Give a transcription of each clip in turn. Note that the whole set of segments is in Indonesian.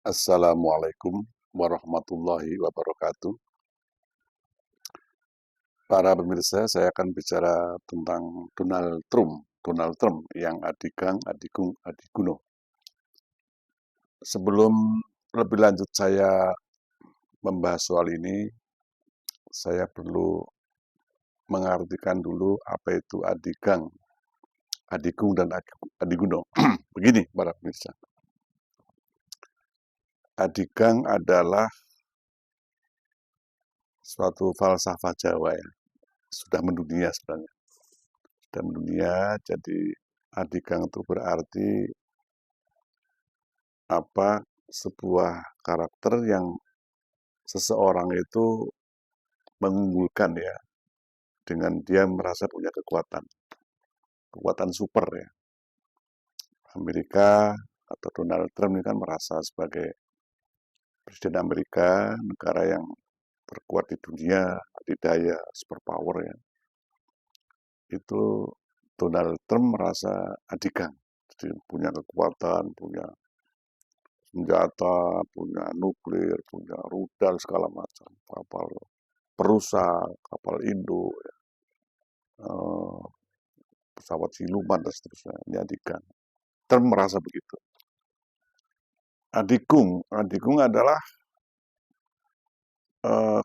Assalamualaikum warahmatullahi wabarakatuh. Para pemirsa, saya akan bicara tentang Donald Trump. Donald Trump yang adigang, adigung, adiguno. Sebelum lebih lanjut saya membahas soal ini, saya perlu mengartikan dulu apa itu adigang, adigung, dan adiguno. Begini para pemirsa. Adigang adalah suatu falsafah Jawa ya. Sudah mendunia sebenarnya. Sudah mendunia, jadi adigang itu berarti sebuah karakter yang seseorang itu mengunggulkan ya, dengan dia merasa punya kekuatan super ya. Amerika atau Donald Trump ini kan merasa sebagai Presiden Amerika, negara yang terkuat di dunia, adidaya, superpower ya. Itu Donald Trump merasa adigang, jadi punya kekuatan, punya senjata, punya nuklir, punya rudal segala macam, kapal perusak, kapal induk, pesawat siluman dan seterusnya. Ini adigang. Trump merasa begitu. Adigung adalah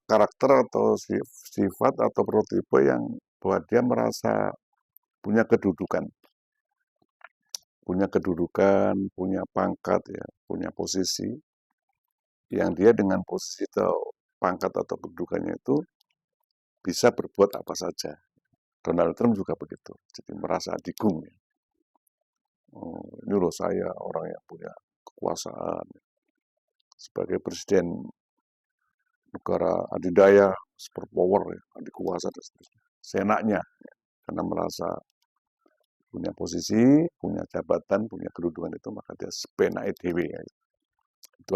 karakter atau sifat atau prototipe yang bahwa dia merasa punya kedudukan, punya pangkat ya, punya posisi yang dia dengan posisi atau pangkat atau kedudukannya itu bisa berbuat apa saja. Donald Trump juga begitu, jadi merasa adigung. Ya. Oh, ini loh saya orang yang punya kekuasaan sebagai presiden negara adidaya, superpower ya, adikuasa dan seterusnya. Seenaknya, ya, karena merasa punya posisi, punya jabatan, punya kedudukan itu, maka dia sepenak EDW ya. Itu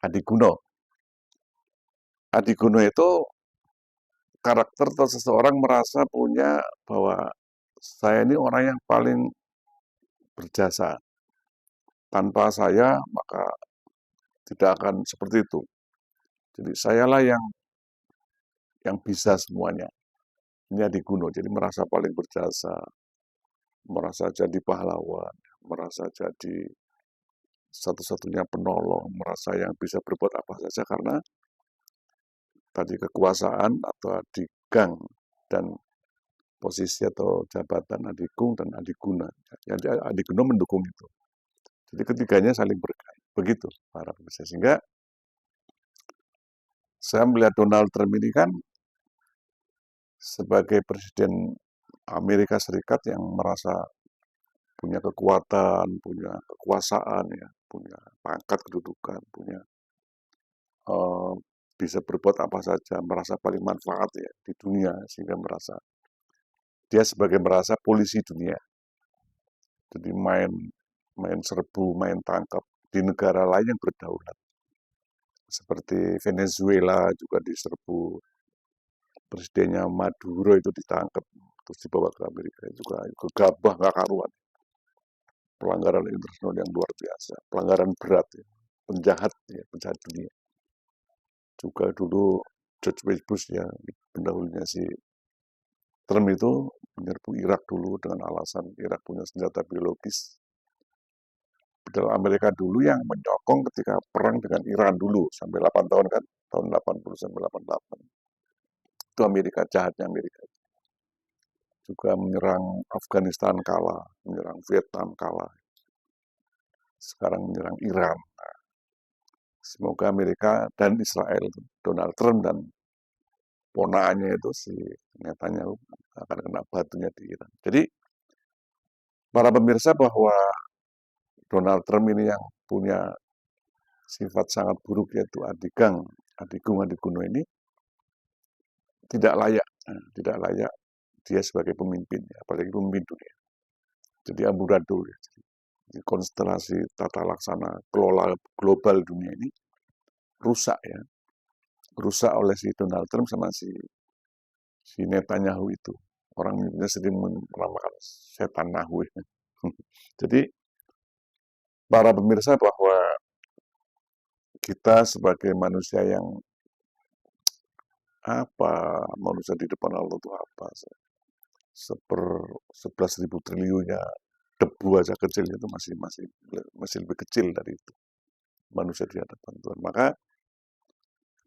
adiguno. Adiguno itu karakter atau seseorang merasa punya bahwa saya ini orang yang paling berjasa. Tanpa saya, maka tidak akan seperti itu. Jadi sayalah yang bisa semuanya. Ini adiguno, jadi merasa paling berjasa, merasa jadi pahlawan, merasa jadi satu-satunya penolong, merasa yang bisa berbuat apa saja karena tadi kekuasaan atau adigang dan posisi atau jabatan adigung dan adiguna. Jadi adiguno mendukung itu. Jadi ketiganya saling berkait. Begitu para pemirsa. Sehingga saya melihat Donald Trump ini kan sebagai presiden Amerika Serikat yang merasa punya kekuatan, punya kekuasaan ya, punya pangkat kedudukan, punya uh, bisa berbuat apa saja, merasa paling manfaat ya di dunia sehingga dia sebagai merasa polisi dunia. Jadi main serbu, main tangkap di negara lain yang berdaulat. Seperti Venezuela juga diserbu, presidennya Maduro itu ditangkap terus dibawa ke Amerika juga gegabah nggak karuan, pelanggaran internasional yang luar biasa, pelanggaran berat ya, penjahat dunia. Juga dulu George W. Bush ya, pendahulunya si Trump itu menyerbu Irak dulu dengan alasan Irak punya senjata biologis. Padahal Amerika dulu yang menyokong ketika perang dengan Iran dulu sampai 8 tahun kan, tahun 80 sampai 88. Itu Amerika, jahatnya Amerika. Juga menyerang Afghanistan kalah, menyerang Vietnam kalah. Sekarang menyerang Iran. Nah, semoga Amerika dan Israel, Donald Trump dan ponaannya itu si Netanyahu akan kena batunya di Iran. Jadi para pemirsa bahwa Donald Trump ini yang punya sifat sangat buruk yaitu adigung, adiguno ini tidak layak dia sebagai pemimpin, apalagi pemimpin dunia. Jadi amburadul, ya. Jadi konstelasi tata laksana kelola global dunia ini rusak ya, rusak oleh si Donald Trump sama si Netanyahu itu. Orang Indonesia sering menamakan setan nahu. Ya. Jadi para pemirsa bahwa kita sebagai manusia yang apa, manusia di depan Allah itu apa? Seper 11.000 triliunnya debu aja kecil itu masih lebih kecil dari itu manusia di hadapan Tuhan. Maka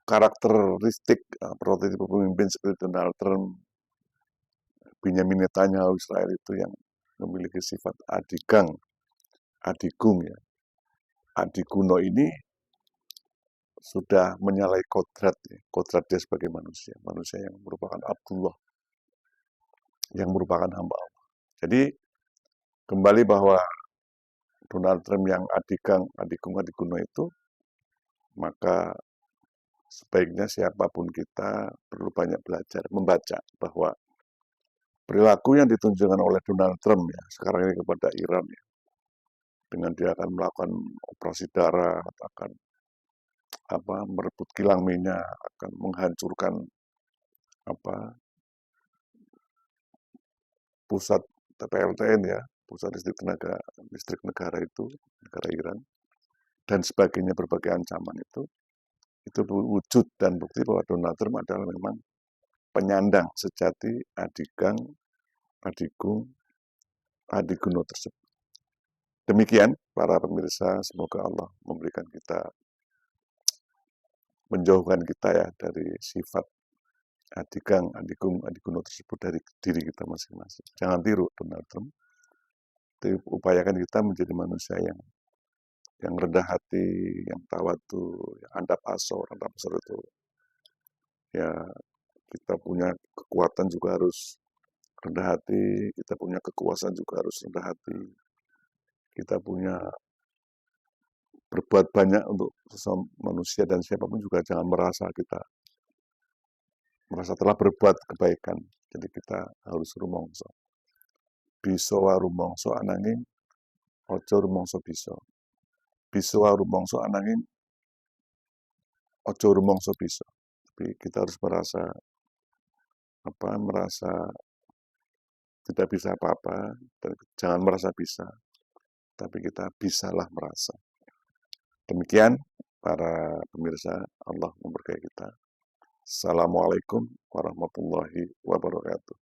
karakteristik prototipe pemimpin seperti Donald Trump, Benjamin Netanyahu Israel itu yang memiliki sifat adigang, adigung ya. Adiguno ini sudah menyalahi kodrat, ya. Kodrat dia sebagai manusia, manusia yang merupakan Abdullah, yang merupakan hamba Allah. Jadi kembali bahwa Donald Trump yang adigung, adiguno itu, maka sebaiknya siapapun kita perlu banyak belajar, membaca bahwa perilaku yang ditunjukkan oleh Donald Trump ya sekarang ini kepada Iran ya, dengan dia akan melakukan operasi darat, akan merebut kilang minyak, akan menghancurkan pusat PLTN ya, pusat listrik negara itu, negara Iran, dan sebagainya, berbagai ancaman itu wujud dan bukti bahwa Donald Trump adalah memang penyandang sejati adigang, adigung, adiguno tersebut. Demikian para pemirsa, semoga Allah memberikan kita, menjauhkan kita ya dari sifat adigang, adigung, adiguno tersebut dari diri kita masing-masing. Jangan tiru Donald Trump. Upayakan kita menjadi manusia yang rendah hati, yang tawadu, yang andap asor itu ya, kita punya kekuatan juga harus rendah hati, kita punya kekuasaan juga harus rendah hati, kita punya berbuat banyak untuk sesama manusia dan siapapun juga jangan merasa telah berbuat kebaikan. Jadi kita harus rumongso. Biso wa rumongso ananging ojo rumongso biso. Biso wa rumongso ananging ojo rumongso biso. Tapi kita harus merasa tidak bisa apa-apa, dan jangan merasa bisa, tapi kita bisalah merasa. Demikian para pemirsa, Allah memberkahi kita. Assalamualaikum warahmatullahi wabarakatuh.